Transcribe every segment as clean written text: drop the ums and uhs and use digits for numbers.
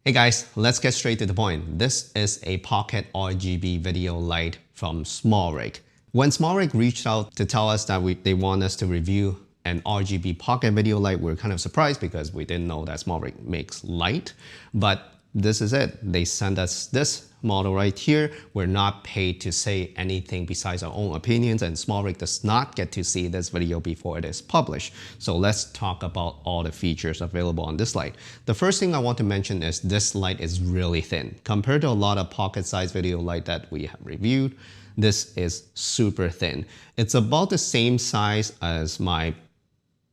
Hey guys, let's get straight to the point. This is a pocket RGB video light from SmallRig. When SmallRig reached out to tell us that they want us to review an RGB pocket video light, we were kind of surprised because we didn't know that SmallRig makes light, but this is it. They sent us this model right here. We're not paid to say anything besides our own opinions, and SmallRig does not get to see this video before it is published. So let's talk about all the features available on this light. The first thing I want to mention is this light is really thin. Compared to a lot of pocket-sized video light that we have reviewed, this is super thin. It's about the same size as my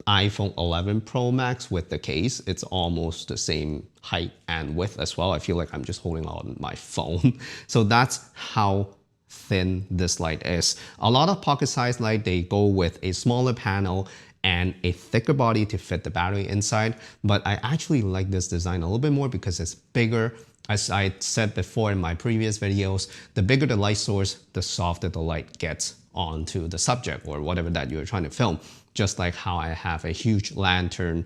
iPhone 11 Pro Max with the case. It's almost the same height and width as well. I feel like I'm just holding on my phone. So that's how thin this light is. A lot of pocket-sized light, they go with a smaller panel and a thicker body to fit the battery inside. But I actually like this design a little bit more because it's bigger. As I said before in my previous videos, the bigger the light source, the softer the light gets onto the subject or whatever that you're trying to film. Just like how I have a huge lantern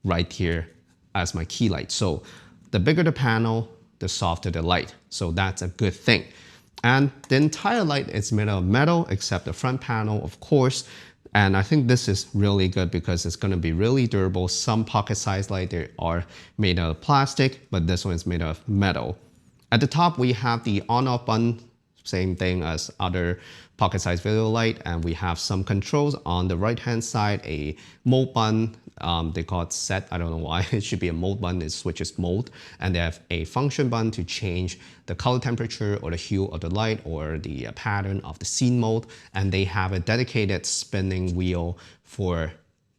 right here as my key light. So the bigger the panel, the softer the light. So that's a good thing. And the entire light is made of metal except the front panel, of course. And I think this is really good because it's going to be really durable. Some pocket-sized light, they are made out of plastic, but this one is made of metal. At the top, we have the on-off button, same thing as other pocket-sized video light, and we have some controls on the right-hand side, a mode button. They call it set. I don't know why. It should be a mode button. It switches mode. And they have a function button to change the color temperature or the hue of the light or the pattern of the scene mode. And they have a dedicated spinning wheel for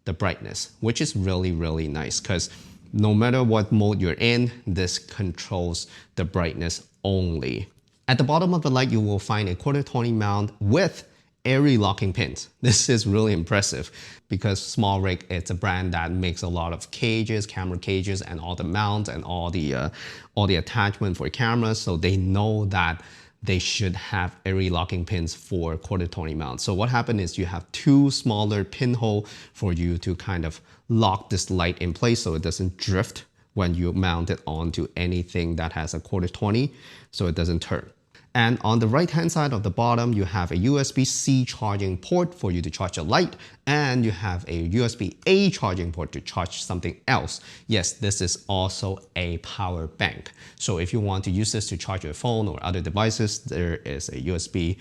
the brightness, which is really, really nice because no matter what mode you're in, this controls the brightness only. At the bottom of the light, you will find a 1/4-20 mount with airy locking pins. This is really impressive because SmallRig, it's a brand that makes a lot of cages, camera cages, and all the mounts and all the attachment for cameras. So they know that they should have airy locking pins for 1/4-20 mounts. So what happened is you have two smaller pinhole for you to kind of lock this light in place so it doesn't drift when you mount it onto anything that has a 1/4-20, so it doesn't turn. And on the right-hand side of the bottom, you have a USB-C charging port for you to charge a light, and you have a USB-A charging port to charge something else. Yes, this is also a power bank. So if you want to use this to charge your phone or other devices, there is a USB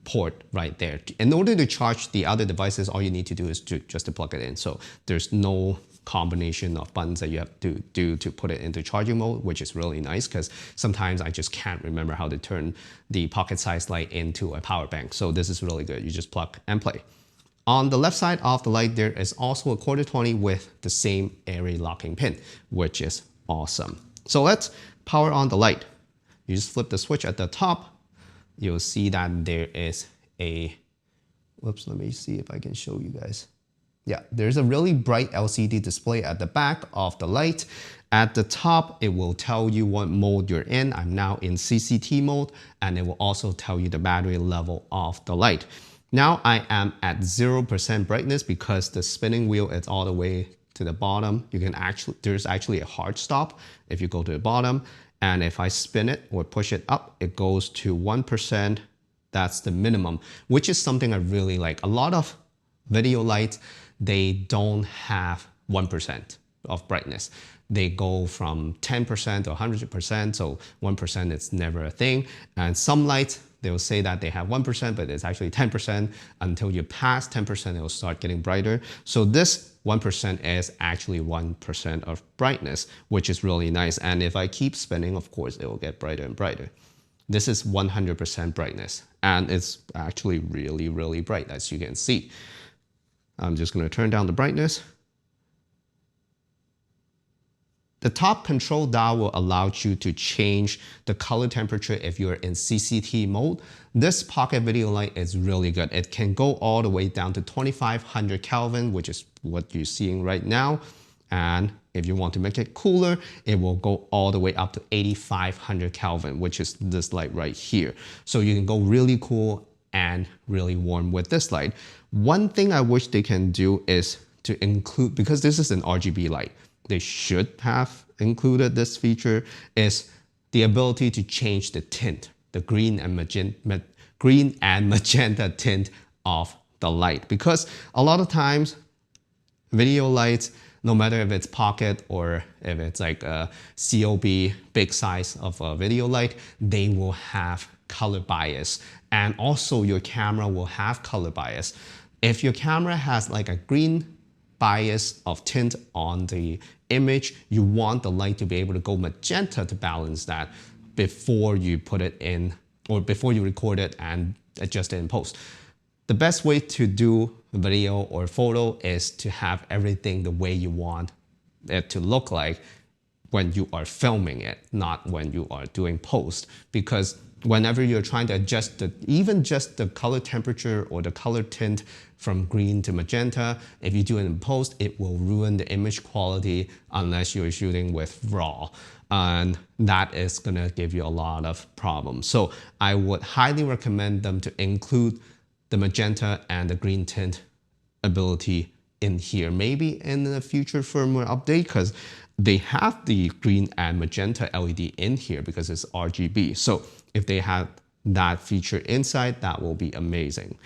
port right there. In order to charge the other devices, all you need to do is just to plug it in. So there's no combination of buttons that you have to do to put it into charging mode, which is really nice because sometimes I just can't remember how to turn the pocket-sized light into a power bank. So this is really good. You just plug and play. On the left side of the light, there is also a 1/4-20 with the same airy locking pin, which is awesome. So let's power on the light. You just flip the switch at the top. You'll see that there is a, whoops, let me see if I can show you guys. Yeah, there's a really bright LCD display at the back of the light. At the top, it will tell you what mode you're in. I'm now in CCT mode, and it will also tell you the battery level of the light. Now I am at 0% brightness because the spinning wheel is all the way to the bottom. There's actually a hard stop if you go to the bottom. And if I spin it or push it up, it goes to 1%. That's the minimum, which is something I really like. A lot of video lights, they don't have 1% of brightness. They go from 10% to 100%, so 1% is never a thing. And some lights, they will say that they have 1%, but it's actually 10%. Until you pass 10%, it will start getting brighter. So this 1% is actually 1% of brightness, which is really nice. And if I keep spinning, of course, it will get brighter and brighter. This is 100% brightness, and it's actually really, really bright, as you can see. I'm just going to turn down the brightness. The top control dial will allow you to change the color temperature if you're in CCT mode. This pocket video light is really good. It can go all the way down to 2500 Kelvin, which is what you're seeing right now. And if you want to make it cooler, it will go all the way up to 8500 Kelvin, which is this light right here. So you can go really cool and really warm with this light. One thing I wish they can do is to include, because this is an RGB light, they should have included this feature is the ability to change the tint, the green and magenta tint of the light. Because a lot of times, video lights, no matter if it's pocket or if it's like a COB, big size of a video light, they will have color bias. And also your camera will have color bias. If your camera has like a green bias of tint on the image, you want the light to be able to go magenta to balance that before you put it in, or before you record it and adjust it in post. The best way to do video or photo is to have everything the way you want it to look like when you are filming it, not when you are doing post. Because whenever you're trying to adjust even just the color temperature or the color tint from green to magenta, if you do it in post, it will ruin the image quality unless you're shooting with RAW. And that is gonna give you a lot of problems. So I would highly recommend them to include the magenta and the green tint ability in here. Maybe in the future firmware update, because they have the green and magenta LED in here because it's RGB. So if they have that feature inside, that will be amazing.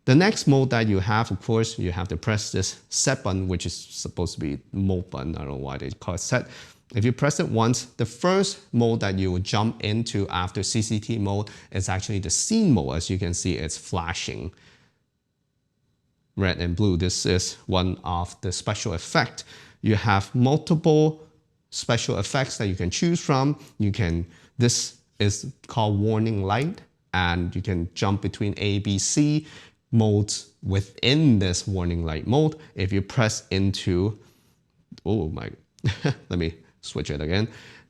The next mode that you have, of course, you have to press this set button, which is supposed to be mode button. I don't know why they call it set. If you press it once, the first mode that you will jump into after CCT mode is actually the scene mode. As you can see, it's flashing red and blue. This is one of the special effects. You have multiple special effects that you can choose from. This is called warning light, and you can jump between A, B, C modes within this warning light mode. If you press into, oh my, let me switch it again.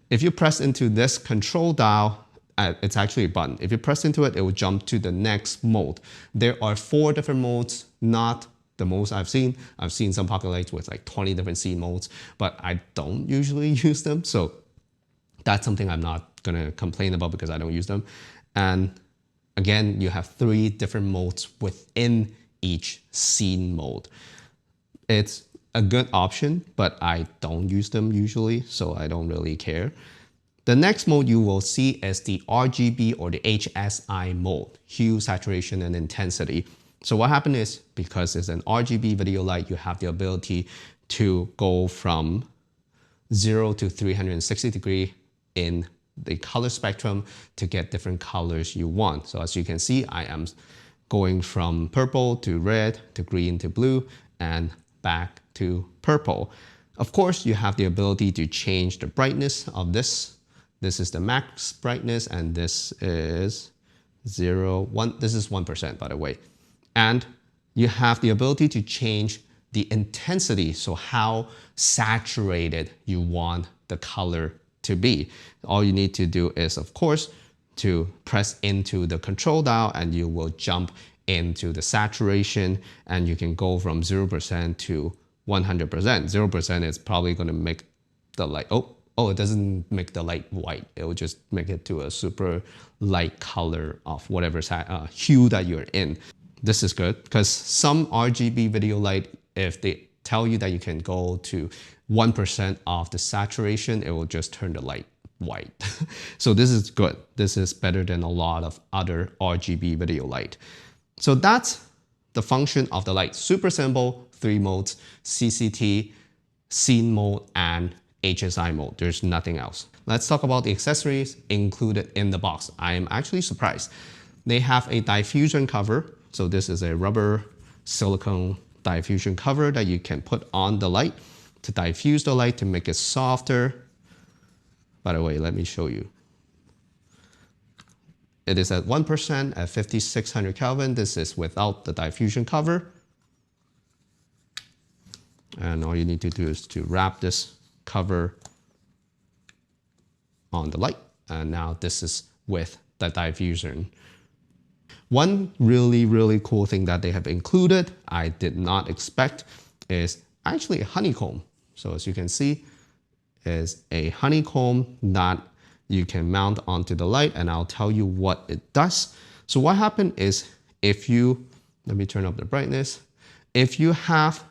If you press into this control dial, it's actually a button. If you press into it, it will jump to the next mode. There are 4 different modes, not the most I've seen. I've seen some pocket lights with like 20 different scene modes, but I don't usually use them. So that's something I'm not gonna complain about because I don't use them. And again, you have 3 different modes within each scene mode. It's a good option, but I don't use them usually, so I don't really care. The next mode you will see is the RGB or the HSI mode, hue, saturation, and intensity. So what happened is, because it's an RGB video light, you have the ability to go from 0 to 360 degree in the color spectrum to get different colors you want. So as you can see, I am going from purple to red to green to blue and back to purple. Of course, you have the ability to change the brightness of this. This is the max brightness, and this is 1. This is 1%, by the way. And you have the ability to change the intensity, so how saturated you want the color to be. All you need to do is, of course, to press into the control dial, and you will jump into the saturation, and you can go from 0% to 100%. 0% is probably going to make the light, it doesn't make the light white. It will just make it to a super light color of whatever hue that you're in. This is good because some RGB video light, if they tell you that you can go to 1% of the saturation, it will just turn the light white. So this is good. This is better than a lot of other RGB video light. So that's the function of the light. Super simple, 3 modes: CCT, scene mode, and HSI mode. There's nothing else. Let's talk about the accessories included in the box. I am actually surprised. They have a diffusion cover. So this is a rubber silicone diffusion cover that you can put on the light to diffuse the light to make it softer. By the way, let me show you. It is at 1% at 5600 Kelvin. This is without the diffusion cover. And all you need to do is to wrap this cover on the light. And now this is with the diffusion. One really cool thing that they have included, I did not expect, is actually a honeycomb. So as you can see, is a honeycomb that you can mount onto the light, and I'll tell you what it does. So what happened is, if you, let me turn up the brightness. If you have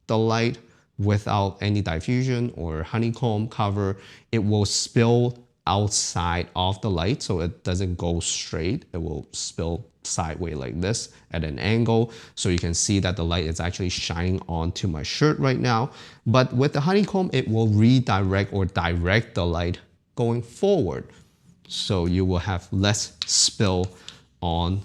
the light without any diffusion or honeycomb cover, it will spill outside of the light, so it doesn't go straight. It will spill sideways like this at an angle, so you can see that the light is actually shining onto my shirt right now. But with the honeycomb, it will redirect or direct the light going forward, so you will have less spill on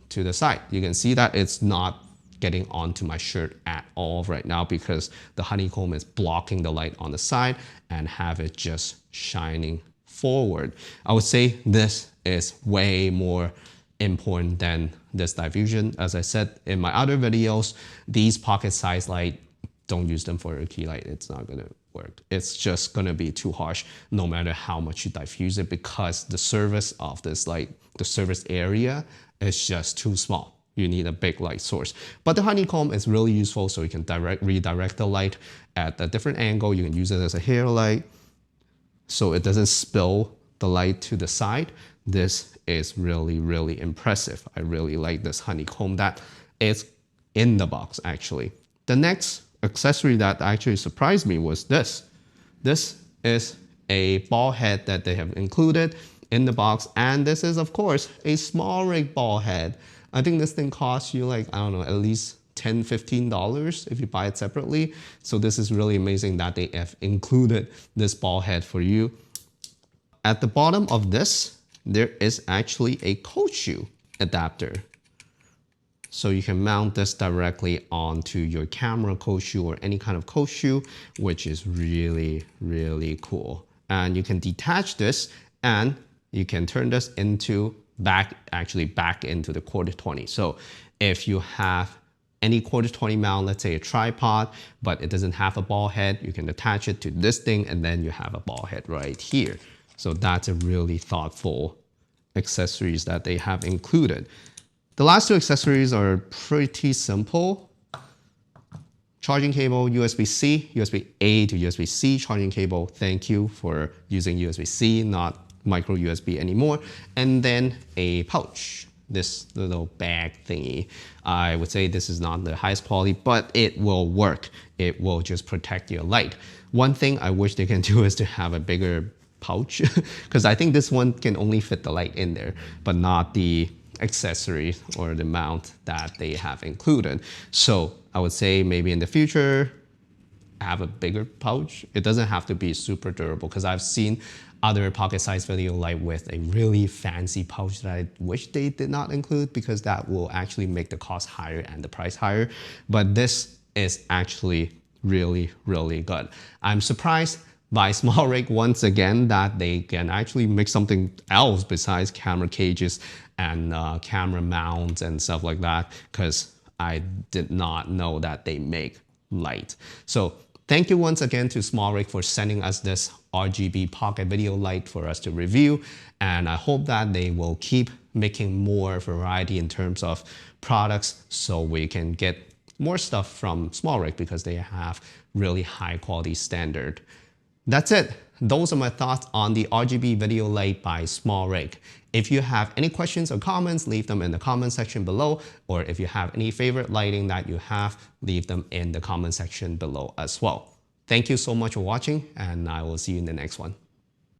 to the side. You can see that it's not getting onto my shirt at all right now because the honeycomb is blocking the light on the side and have it just shining forward. I would say this is way more important than this diffusion. As I said in my other videos, these pocket size light, don't use them for a key light. It's not gonna work. It's just gonna be too harsh no matter how much you diffuse it, because the surface of this light, the surface area is just too small. You need a big light source. But the honeycomb is really useful, so you can redirect the light at a different angle. You can use it as a hair light, so it doesn't spill the light to the side. This is really, really impressive. I really like this honeycomb that is in the box actually. The next accessory that actually surprised me was this. This is a ball head that they have included in the box, and this is of course a SmallRig ball head. I think this thing costs you like, I don't know, at least $10, $15 if you buy it separately. So this is really amazing that they have included this ball head for you. At the bottom of this, there is actually a coat shoe adapter. So you can mount this directly onto your camera coat shoe or any kind of coat shoe, which is really, really cool. And you can detach this and you can turn this into back into the quarter 20. So if you have any quarter 20 mount, let's say a tripod, but it doesn't have a ball head, you can attach it to this thing and then you have a ball head right here. So that's a really thoughtful accessories that they have included. The last two accessories are pretty simple. Charging cable, USB-C, USB-A to USB-C charging cable. Thank you for using USB-C, not micro USB anymore. And then a pouch, this little bag thingy. I would say this is not the highest quality, but it will work. It will just protect your light. One thing I wish they can do is to have a bigger pouch, because I think this one can only fit the light in there, but not the accessory or the mount that they have included. So I would say maybe in the future, have a bigger pouch. It doesn't have to be super durable, because I've seen other pocket-sized video light with a really fancy pouch that I wish they did not include, because that will actually make the cost higher and the price higher. But this is actually really, really good. I'm surprised by SmallRig once again that they can actually make something else besides camera cages and camera mounts and stuff like that, because I did not know that they make light. So thank you once again to SmallRig for sending us this RGB pocket video light for us to review. And I hope that they will keep making more variety in terms of products so we can get more stuff from SmallRig, because they have really high quality standard. That's it. Those are my thoughts on the RGB video light by SmallRig. If you have any questions or comments, leave them in the comment section below. Or if you have any favorite lighting that you have, leave them in the comment section below as well. Thank you so much for watching, and I will see you in the next one.